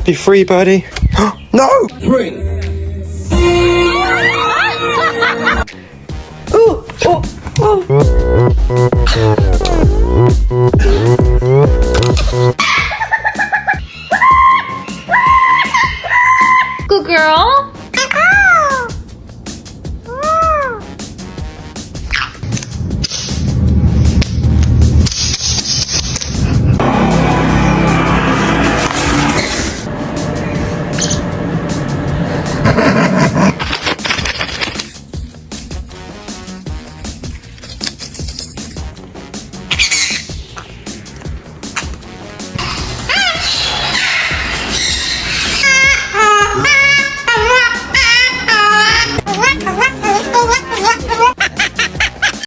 Be free, birdie. No! Free. Ooh, oh, oh. Good girl.